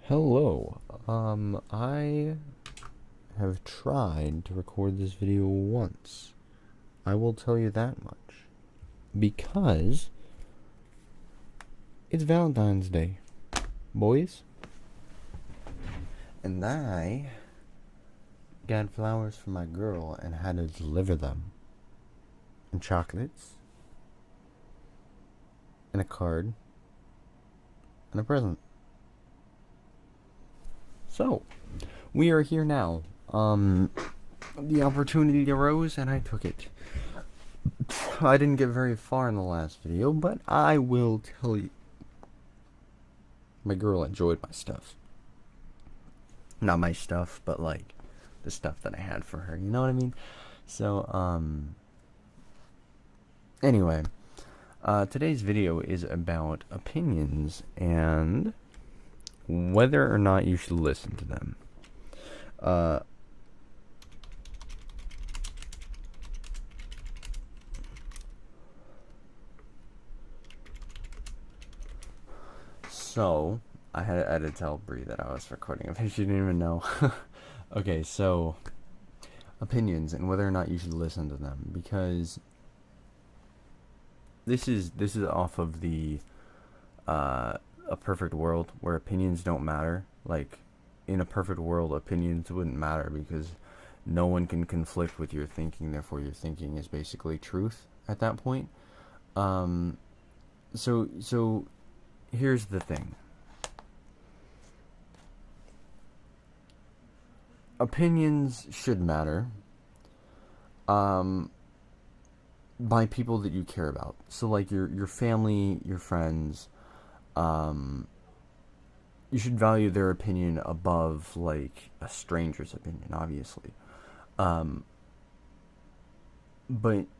Hello. I have tried to record this video once. I will tell you that much. Because it's Valentine's Day, boys. And I got flowers for my girl and had to deliver them. And chocolates. And a card. And a present. So, we are here now. The opportunity arose and I took it. I didn't get very far in the last video, but I will tell you. My girl enjoyed my stuff. Not my stuff, but like the stuff that I had for her. You know what I mean? So, anyway, today's video is about opinions and whether or not you should listen to them. So, I had to tell Bree that I was recording. I think she didn't even know. Okay, so opinions and whether or not you should listen to them, because this is off of the a perfect world where opinions don't matter. Like, in a perfect world, opinions wouldn't matter because no one can conflict with your thinking, therefore your thinking is basically truth at that point. So here's the thing. Opinions should matter by people that you care about. So like your family, your friends, you should value their opinion above like a stranger's opinion, obviously. But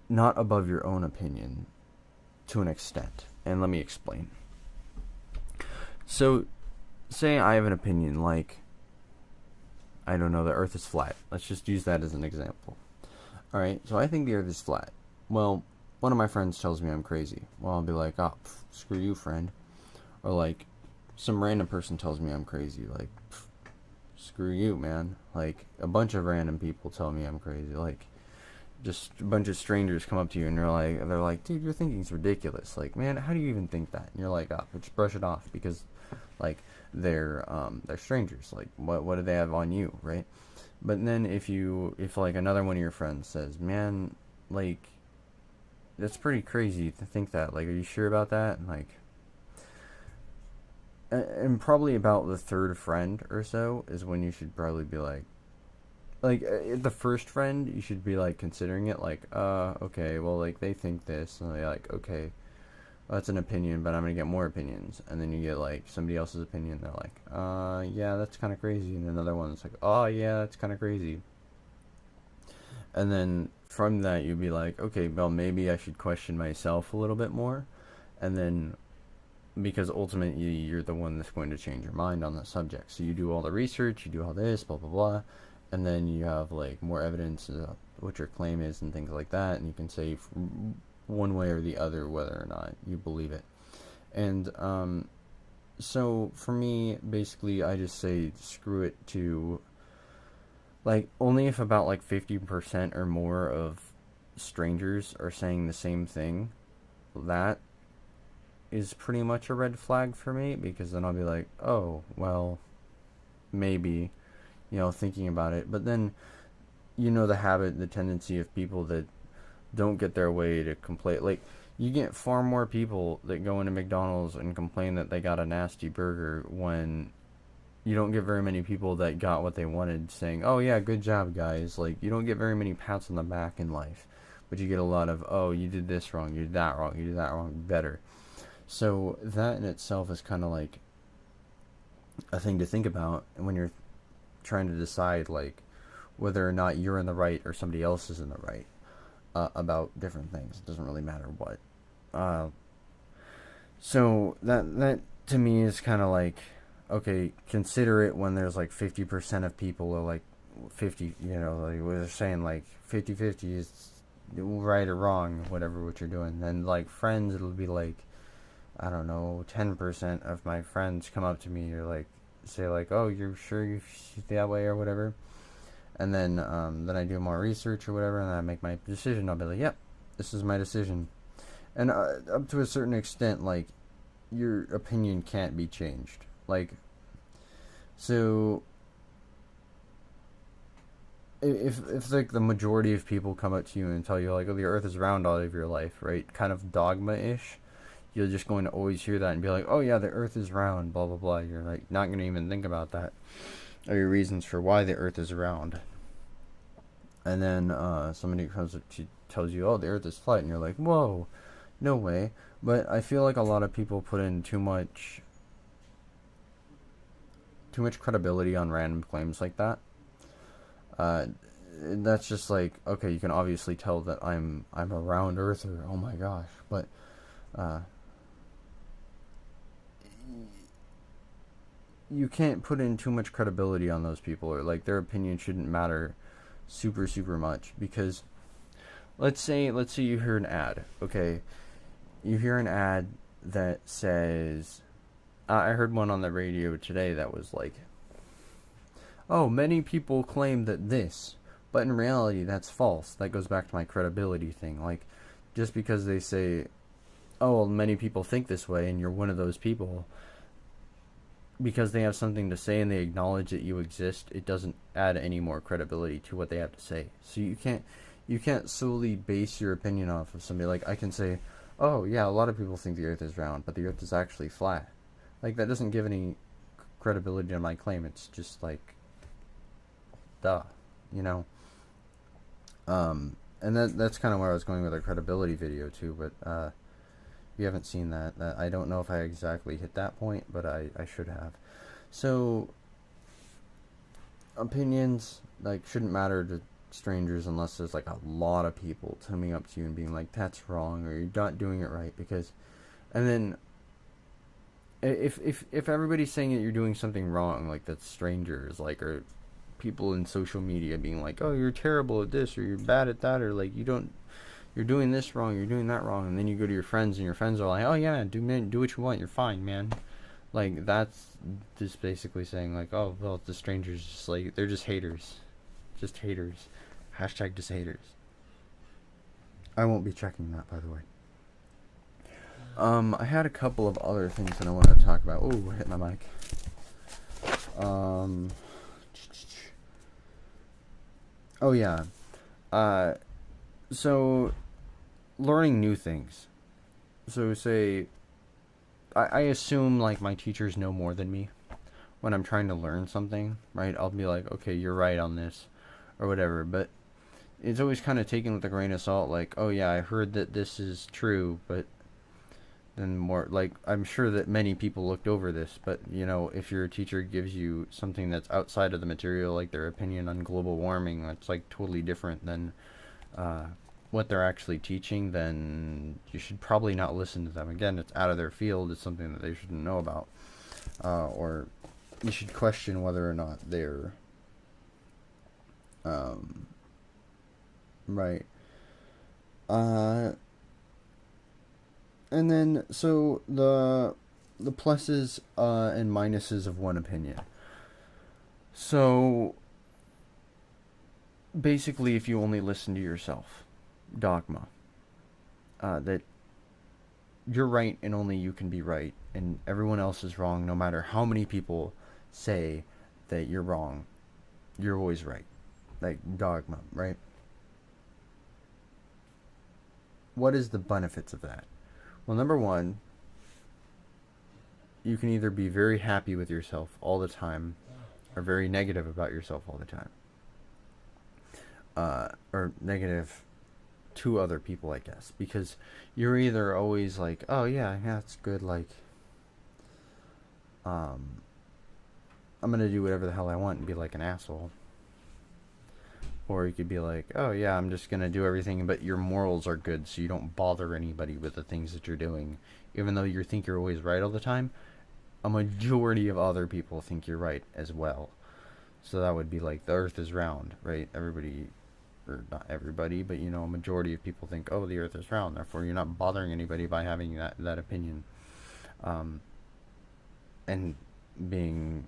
not above your own opinion to an extent. And let me explain. So, say I have an opinion like, I don't know, the earth is flat. Let's just use that as an example. Alright, so I think the earth is flat. Well, one of my friends tells me I'm crazy. Well, I'll be like, oh, screw you, friend. Or like, some random person tells me I'm crazy. Like, screw you, man. Like, a bunch of random people tell me I'm crazy. Like, just a bunch of strangers come up to you and they're like, dude, your thinking's ridiculous. Like, man, how do you even think that? And you're like, oh, just brush it off because, like, they're strangers. Like, what do they have on you, right? But then if like another one of your friends says, man, like, that's pretty crazy to think that. Like, are you sure about that? And like, and probably about the third friend or so is when you should probably be like the first friend, you should be like considering it like, okay, well, like they think this, and they're like, okay, well, that's an opinion, but I'm gonna get more opinions. And then you get like somebody else's opinion, they're like, yeah, that's kind of crazy. And another one's like, oh yeah, that's kind of crazy. And then from that you'd be like, okay, well, maybe I should question myself a little bit more. And then, because ultimately you're the one that's going to change your mind on the subject, so you do all the research, you do all this, blah blah blah, and then you have like more evidence of what your claim is and things like that, and you can say one way or the other whether or not you believe it. And so for me, basically, I just say screw it to, like, only if about like 50% or more of strangers are saying the same thing, that is pretty much a red flag for me, because then I'll be like, oh, well, maybe, thinking about it. But then, the tendency of people that don't get their way to complain. Like, you get far more people that go into McDonald's and complain that they got a nasty burger, when you don't get very many people that got what they wanted saying, oh yeah, good job, guys. Like, you don't get very many pats on the back in life, but you get a lot of, oh, you did this wrong, you did that wrong, you did that wrong, better. So that in itself is kind of like a thing to think about when you're trying to decide like whether or not you're in the right or somebody else is in the right about different things. It doesn't really matter what. So that to me is kind of like, okay, consider it when there's like 50% of people are like 50, like we're saying like 50-50 is right or wrong, whatever what you're doing. Then like friends, it'll be like, I don't know, 10% of my friends come up to me or like say like, oh, you're sure you feel that way or whatever, and then I do more research or whatever, and then I make my decision. I'll be like, yep, this is my decision, and up to a certain extent, like, your opinion can't be changed. Like, so if like the majority of people come up to you and tell you like, oh, the Earth is round all of your life, right? Kind of dogma-ish. You're just going to always hear that and be like, oh yeah, the Earth is round, blah blah blah. You're like not going to even think about that or your reasons for why the Earth is round. And then somebody comes up to tells you, oh, the Earth is flat, and you're like, whoa, no way. But I feel like a lot of people put in too much credibility on random claims like that. That's just like, okay, you can obviously tell that I'm a round earther. Oh my gosh, but you can't put in too much credibility on those people, or like their opinion shouldn't matter super much, because let's say you hear an ad, okay? You hear an ad that says, I heard one on the radio today that was like, oh, many people claim that this, but in reality that's false. That goes back to my credibility thing. Like, just because they say, oh, well, many people think this way, and you're one of those people, because they have something to say and they acknowledge that you exist, it doesn't add any more credibility to what they have to say. So you can't solely base your opinion off of somebody. Like, I can say, oh yeah, a lot of people think the Earth is round, but the Earth is actually flat. Like, that doesn't give any credibility to my claim. It's just like, duh, you know. And that's kind of where I was going with a credibility video too. But if you haven't seen that, I don't know if I exactly hit that point, but I should have. So opinions like shouldn't matter to strangers unless there's like a lot of people coming up to you and being like, that's wrong, or you're not doing it right. Because, and then if everybody's saying that you're doing something wrong, like that's strangers, like, or people in social media being like, oh, you're terrible at this, or you're bad at that, or like you're doing this wrong, you're doing that wrong, and then you go to your friends and your friends are like, oh yeah, do what you want, you're fine, man. Like, that's just basically saying like, oh, well, the strangers just like, they're just haters. Just haters. Hashtag just haters. I won't be checking that, by the way. I had a couple of other things that I wanted to talk about. Oh, I hit my mic. Oh yeah. So learning new things. So say I assume like my teachers know more than me when I'm trying to learn something, right? I'll be like, okay, you're right on this or whatever, but it's always kind of taken with a grain of salt, like, oh yeah, I heard that this is true, but then more like, I'm sure that many people looked over this, but you know, if your teacher gives you something that's outside of the material, like their opinion on global warming, that's like totally different than what they're actually teaching, then you should probably not listen to them. Again, it's out of their field, it's something that they shouldn't know about, or you should question whether or not they're right. And then, so the pluses and minuses of one opinion. So basically, if you only listen to yourself, dogma, that you're right and only you can be right, and everyone else is wrong, no matter how many people say that you're wrong, you're always right. Like dogma, right? What is the benefits of that? Well, number one, you can either be very happy with yourself all the time, or very negative about yourself all the time. Or negative to other people, I guess. Because you're either always like, oh yeah, it's good, like, I'm gonna do whatever the hell I want and be like an asshole. Or you could be like, oh yeah, I'm just gonna do everything, but your morals are good, so you don't bother anybody with the things that you're doing. Even though you think you're always right all the time, a majority of other people think you're right as well. So that would be like, the Earth is round, right? Everybody, or not everybody, but you know, a majority of people think, oh, the Earth is round, therefore you're not bothering anybody by having that opinion. And being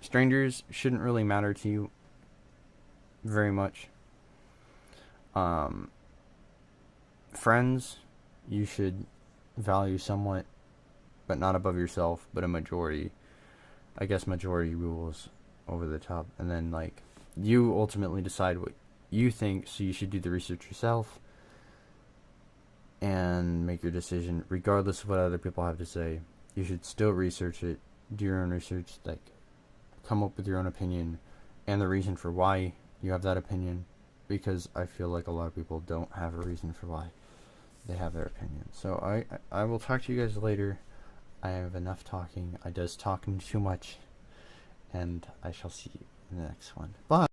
Strangers shouldn't really matter to you very much. Friends, you should value somewhat, but not above yourself, but a majority. I guess majority rules over the top. And then, like, you ultimately decide what you think, so you should do the research yourself and make your decision regardless of what other people have to say. You should still research it, do your own research, like, come up with your own opinion and the reason for why you have that opinion, because I feel like a lot of people don't have a reason for why they have their opinion. So I will talk to you guys later. I have enough talking. I does talking too much, and I shall see you in the next one. Bye.